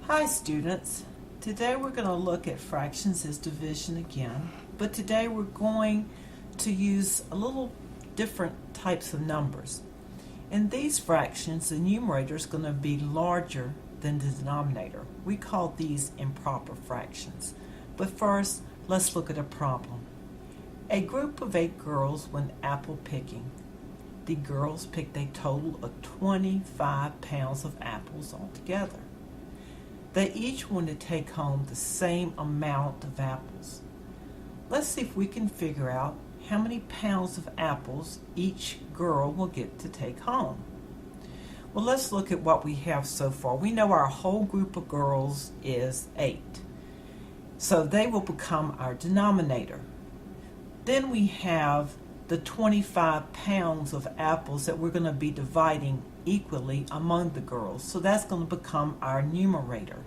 Hi students, today we're going to look at fractions as division again, but today we're going to use a little different types of numbers. In these fractions, the numerator is going to be larger than the denominator. We call these improper fractions. But first, let's look at a problem. A group of 8 girls went apple picking. The girls picked a total of 25 pounds of apples altogether. They each want to take home the same amount of apples. Let's see if we can figure out how many pounds of apples each girl will get to take home. Well, let's look at what we have so far. We know our whole group of girls is 8. So they will become our denominator. Then we have the 25 pounds of apples that we're going to be dividing equally among the girls. So that's going to become our numerator.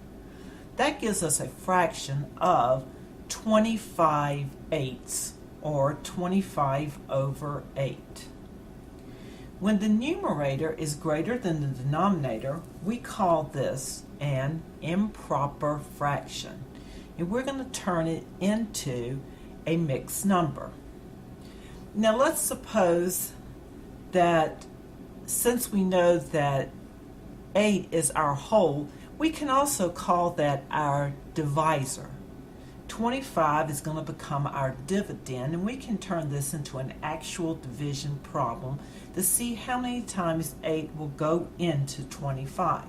That gives us a fraction of 25/8 or 25/8. When the numerator is greater than the denominator, we call this an improper fraction. And we're going to turn it into a mixed number. Now let's suppose that since we know that 8 is our whole, we can also call that our divisor. 25 is going to become our dividend, and we can turn this into an actual division problem to see how many times 8 will go into 25.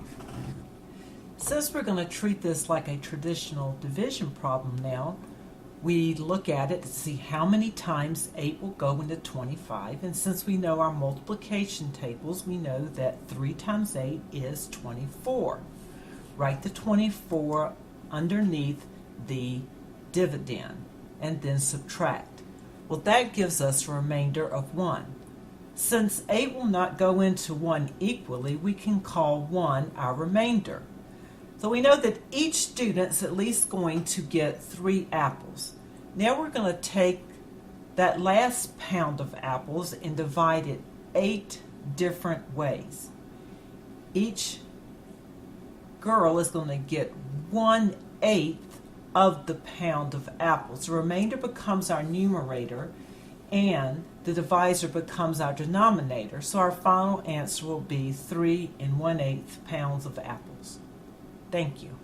Since we're going to treat this like a traditional division problem now, we look at it to see how many times 8 will go into 25, and since we know our multiplication tables, we know that 3 times 8 is 24. Write the 24 underneath the dividend, and then subtract. Well, that gives us a remainder of 1. Since 8 will not go into 1 equally, we can call 1 our remainder. So we know that each student is at least going to get 3 apples. Now we're going to take that last pound of apples and divide it 8 different ways. Each girl is going to get 1/8 of the pound of apples. The remainder becomes our numerator and the divisor becomes our denominator. So our final answer will be 3 1/8 pounds of apples. Thank you.